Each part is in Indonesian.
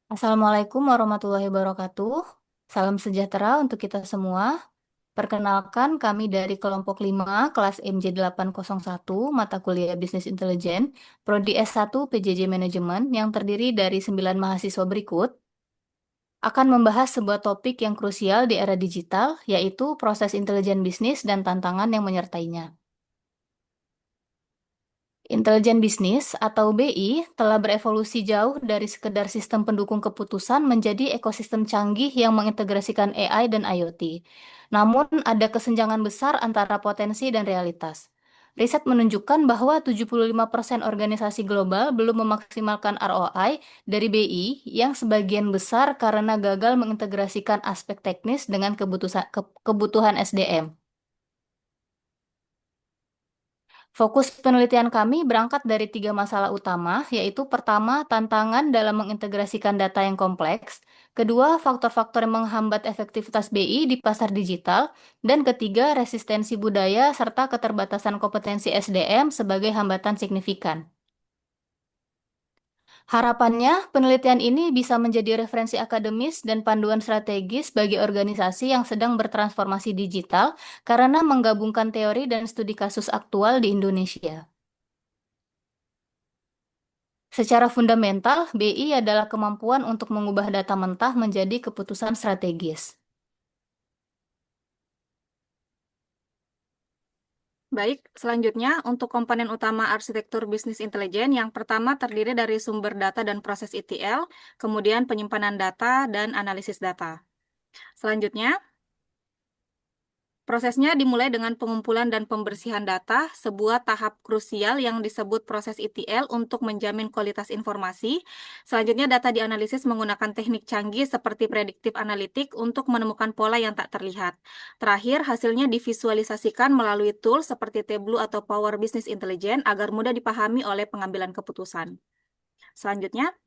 Assalamualaikum warahmatullahi wabarakatuh. Salam sejahtera untuk kita semua. Perkenalkan, kami dari kelompok 5 kelas MJ801, mata kuliah Bisnis Intelijen, Prodi S1 PJJ Manajemen yang terdiri dari 9 mahasiswa berikut, akan membahas sebuah topik yang krusial di era digital, yaitu proses intelijen bisnis dan tantangan yang menyertainya. Intelijen bisnis atau BI telah berevolusi jauh dari sekedar sistem pendukung keputusan menjadi ekosistem canggih yang mengintegrasikan AI dan IoT. Namun, ada kesenjangan besar antara potensi dan realitas. Riset menunjukkan bahwa 75% organisasi global belum memaksimalkan ROI dari BI yang sebagian besar karena gagal mengintegrasikan aspek teknis dengan kebutuhan SDM. Fokus penelitian kami berangkat dari tiga masalah utama, yaitu pertama, tantangan dalam mengintegrasikan data yang kompleks, kedua, faktor-faktor yang menghambat efektivitas BI di pasar digital, dan ketiga, resistensi budaya serta keterbatasan kompetensi SDM sebagai hambatan signifikan. Harapannya, penelitian ini bisa menjadi referensi akademis dan panduan strategis bagi organisasi yang sedang bertransformasi digital karena menggabungkan teori dan studi kasus aktual di Indonesia. Secara fundamental, BI adalah kemampuan untuk mengubah data mentah menjadi keputusan strategis. Baik, selanjutnya untuk komponen utama arsitektur bisnis intelijen, yang pertama terdiri dari sumber data dan proses ETL, kemudian penyimpanan data dan analisis data. Selanjutnya, prosesnya dimulai dengan pengumpulan dan pembersihan data, sebuah tahap krusial yang disebut proses ETL untuk menjamin kualitas informasi. Selanjutnya, data dianalisis menggunakan teknik canggih seperti prediktif analitik untuk menemukan pola yang tak terlihat. Terakhir, hasilnya divisualisasikan melalui tool seperti Tableau atau Power Business Intelligence agar mudah dipahami oleh pengambilan keputusan. Selanjutnya,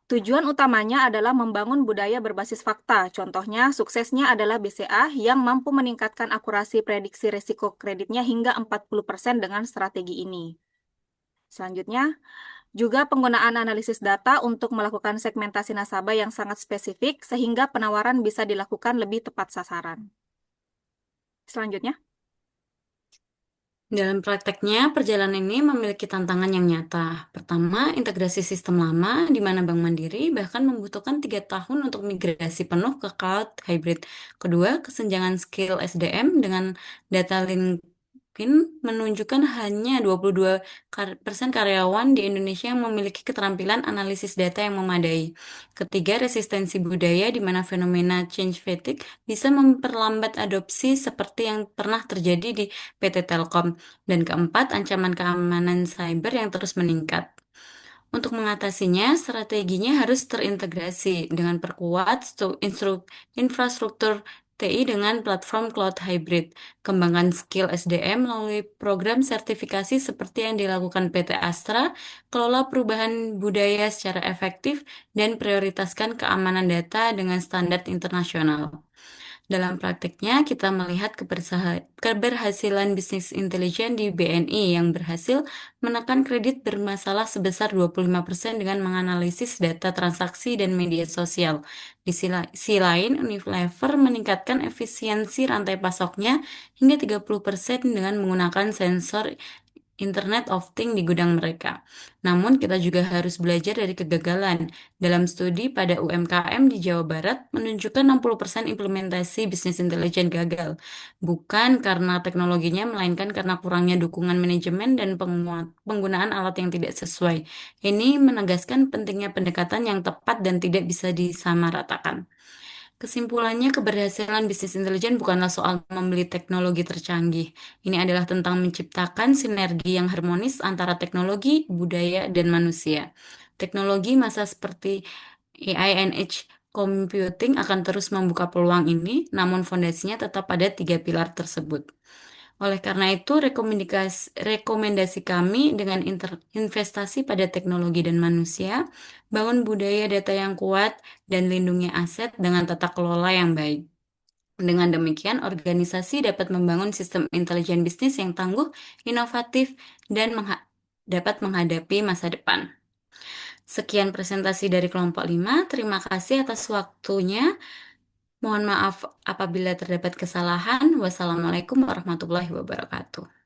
tujuan utamanya adalah membangun budaya berbasis fakta. Contohnya, suksesnya adalah BCA yang mampu meningkatkan akurasi prediksi risiko kreditnya hingga 40% dengan strategi ini. Selanjutnya, juga penggunaan analisis data untuk melakukan segmentasi nasabah yang sangat spesifik sehingga penawaran bisa dilakukan lebih tepat sasaran. Selanjutnya, Dalam prakteknya, perjalanan ini memiliki tantangan yang nyata. Pertama, integrasi sistem lama, di mana Bank Mandiri bahkan membutuhkan 3 tahun untuk migrasi penuh ke cloud hybrid. Kedua, kesenjangan skill SDM dengan data LinkedIn menunjukkan hanya 22% karyawan di Indonesia yang memiliki keterampilan analisis data yang memadai. Ketiga, resistensi budaya, di mana fenomena change fatigue bisa memperlambat adopsi seperti yang pernah terjadi di PT Telkom. Dan keempat, ancaman keamanan cyber yang terus meningkat. Untuk mengatasinya, strateginya harus terintegrasi dengan perkuat infrastruktur TI dengan platform cloud hybrid, kembangkan skill SDM melalui program sertifikasi seperti yang dilakukan PT Astra, kelola perubahan budaya secara efektif, dan prioritaskan keamanan data dengan standar internasional. Dalam prakteknya, kita melihat keberhasilan bisnis intelijen di BNI yang berhasil menekan kredit bermasalah sebesar 25% dengan menganalisis data transaksi dan media sosial. Di sisi lain, Unilever meningkatkan efisiensi rantai pasoknya hingga 30% dengan menggunakan sensor Internet of Things di gudang mereka. Namun, kita juga harus belajar dari kegagalan. Dalam studi pada UMKM di Jawa Barat menunjukkan 60% implementasi bisnis intelijen gagal. Bukan karena teknologinya, melainkan karena kurangnya dukungan manajemen dan penggunaan alat yang tidak sesuai. Ini menegaskan pentingnya pendekatan yang tepat dan tidak bisa disamaratakan. Kesimpulannya, keberhasilan bisnis intelijen bukanlah soal membeli teknologi tercanggih. Ini adalah tentang menciptakan sinergi yang harmonis antara teknologi, budaya, dan manusia. Teknologi masa seperti AI and Edge computing akan terus membuka peluang ini, namun fondasinya tetap pada tiga pilar tersebut. Oleh karena itu, rekomendasi kami dengan investasi pada teknologi dan manusia, bangun budaya data yang kuat, dan lindungi aset dengan tata kelola yang baik. Dengan demikian, organisasi dapat membangun sistem intelijen bisnis yang tangguh, inovatif, dan dapat menghadapi masa depan. Sekian presentasi dari kelompok 5. Terima kasih atas waktunya. Mohon maaf apabila terdapat kesalahan. Wassalamualaikum warahmatullahi wabarakatuh.